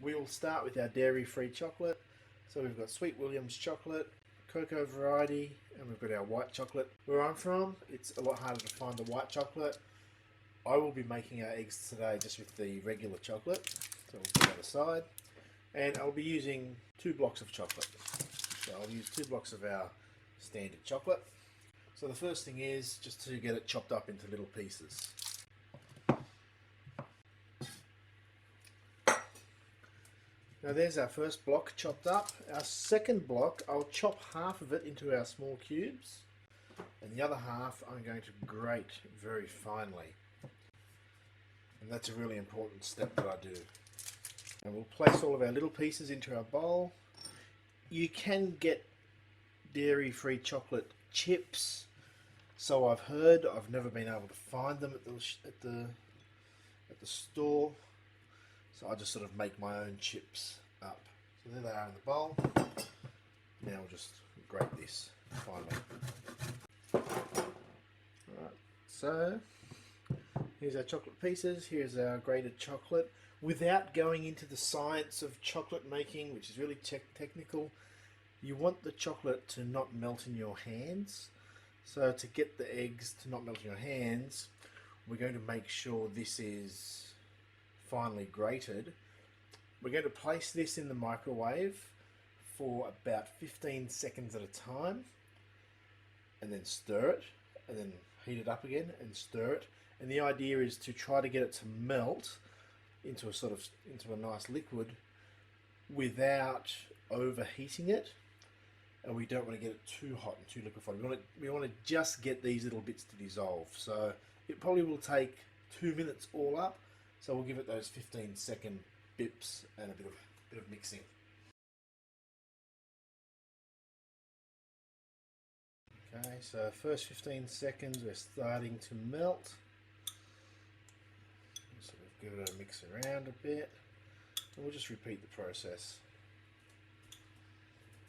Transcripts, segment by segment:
We will start with our dairy-free chocolate. So we've got Sweet Williams chocolate, cocoa variety, and we've got our white chocolate. Where I'm from, it's a lot harder to find the white chocolate. I will be making our eggs today just with the regular chocolate. So we'll put that aside. And I'll be using 2 blocks of chocolate. So I'll use 2 blocks of our standard chocolate. So the first thing is just to get it chopped up into little pieces. Now there's our first block chopped up. Our second block, I'll chop half of it into our small cubes, and the other half I'm going to grate very finely. And that's a really important step that I do. And we'll place all of our little pieces into our bowl. You can get dairy-free chocolate chips, so I've heard. I've never been able to find them at the store. So I just sort of make my own chips up. So there they are in the bowl. Now we'll just grate this finally. Alright, so here's our chocolate pieces. Here's our grated chocolate. Without going into the science of chocolate making, which is really technical, you want the chocolate to not melt in your hands. So to get the eggs to not melt in your hands, we're going to make sure this is finely grated. We're going to place this in the microwave for about 15 seconds at a time, and then stir it, and then heat it up again and stir it. And the idea is to try to get it to melt into a nice liquid without overheating it. And we don't want to get it too hot and too liquefied. We want to just get these little bits to dissolve. So it probably will take 2 minutes all up. So we'll give it those 15-second bips and a bit of mixing. Okay, so first 15 seconds we're starting to melt. Sort of give it a mix around a bit, and we'll just repeat the process.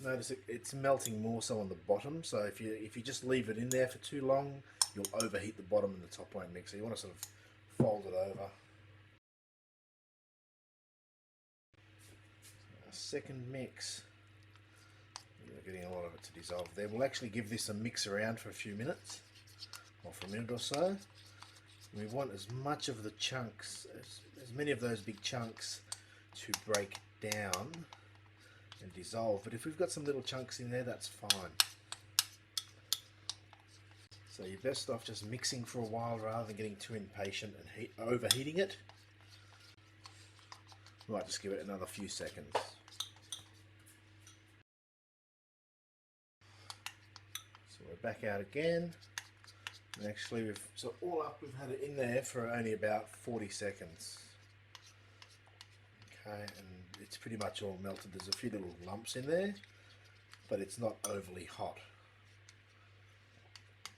Notice it's melting more so on the bottom, so if you just leave it in there for too long, you'll overheat the bottom and the top won't mix. So you want to sort of fold it over. Second mix, we're getting a lot of it to dissolve there. We'll actually give this a mix around for a few minutes, or for a minute or so. We want as much of the chunks, as many of those big chunks to break down and dissolve, but if we've got some little chunks in there, that's fine. So you're best off just mixing for a while rather than getting too impatient and overheating it. We might just give it another few seconds. So we're back out again. And actually, so all up, we've had it in there for only about 40 seconds. Okay, and it's pretty much all melted. There's a few little lumps in there, but it's not overly hot.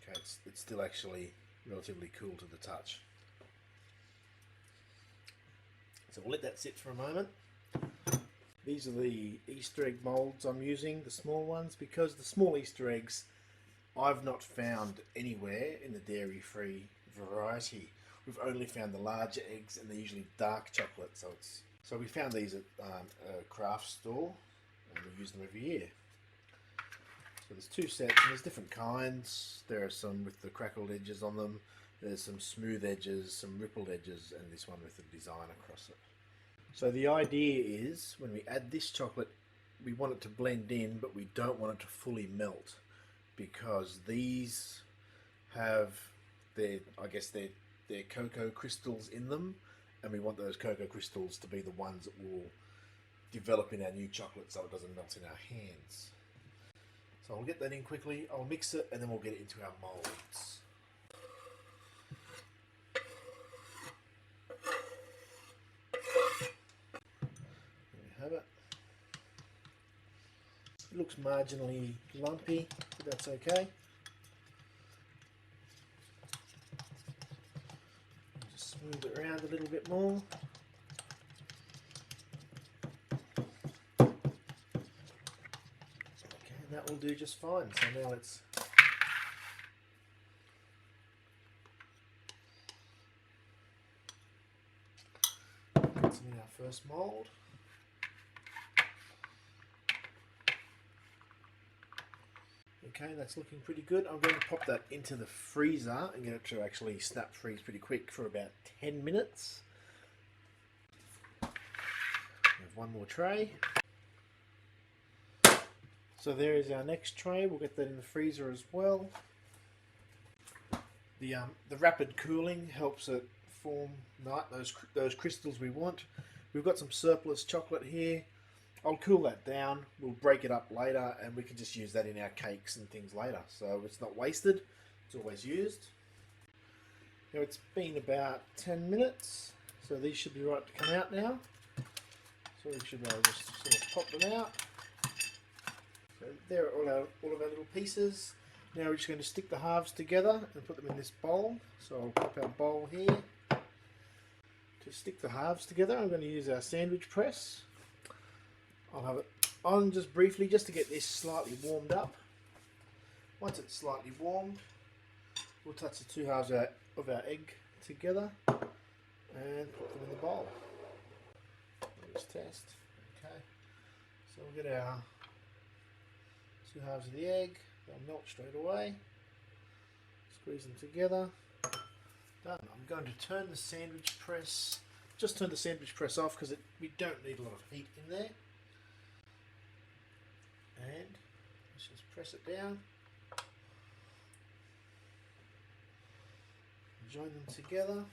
Okay, it's still actually relatively cool to the touch. So we'll let that sit for a moment. These are the Easter egg molds I'm using, the small ones, because the small Easter eggs I've not found anywhere in the dairy-free variety. We've only found the larger eggs, and they're usually dark chocolate. So we found these at a craft store, and we use them every year. So there's 2 sets, and there's different kinds. There are some with the crackled edges on them. There's some smooth edges, some rippled edges, and this one with a design across it. So the idea is, when we add this chocolate, we want it to blend in, but we don't want it to fully melt, because these have their cocoa crystals in them, and we want those cocoa crystals to be the ones that will develop in our new chocolate so it doesn't melt in our hands. So I'll get that in quickly, I'll mix it, and then we'll get it into our molds. Have it. It looks marginally lumpy, but that's okay. Just smooth it around a little bit more. Okay, and that will do just fine. So now let's put some in our first mold. Okay, that's looking pretty good. I'm going to pop that into the freezer and get it to actually snap freeze pretty quick for about 10 minutes. We have one more tray. So there is our next tray. We'll get that in the freezer as well. The rapid cooling helps it form those crystals we want. We've got some surplus chocolate here. I'll cool that down. We'll break it up later, and we can just use that in our cakes and things later. So it's not wasted. It's always used. Now it's been about 10 minutes, so these should be right to come out now. So we should be able to just sort of pop them out. So there are all of our little pieces. Now we're just going to stick the halves together and put them in this bowl. So I'll pop our bowl here. To stick the halves together, I'm going to use our sandwich press. I'll have it on just briefly, just to get this slightly warmed up. Once it's slightly warmed, we'll touch the two halves of our egg together and put them in the bowl. Let's test. Okay, so we'll get our two halves of the egg. They'll melt straight away. Squeeze them together. Done. I'm going to turn the sandwich press. Just turn the sandwich press off because we don't need a lot of heat in there. And let's just press it down. Join them together.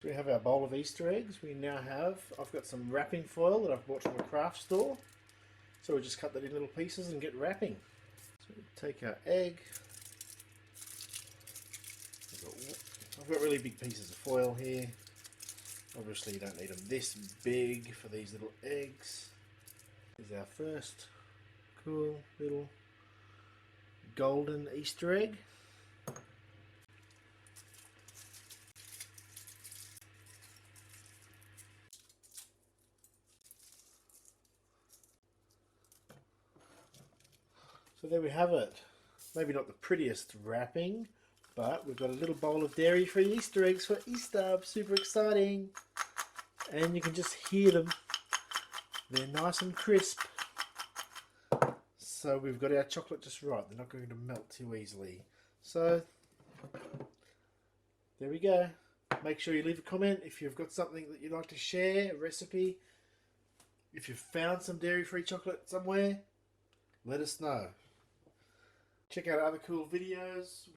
We have our bowl of Easter eggs. I've got some wrapping foil that I've bought from a craft store. So we'll just cut that in little pieces and get wrapping. So we take our egg. I've got really big pieces of foil here. Obviously you don't need them this big for these little eggs. Here's our first cool little golden Easter egg. So there we have it. Maybe not the prettiest wrapping, but we've got a little bowl of dairy-free Easter eggs for Easter. Super exciting. And you can just hear them. They're nice and crisp. So we've got our chocolate just right. They're not going to melt too easily. So there we go. Make sure you leave a comment if you've got something that you'd like to share, a recipe. If you've found some dairy-free chocolate somewhere, let us know. Check out other cool videos.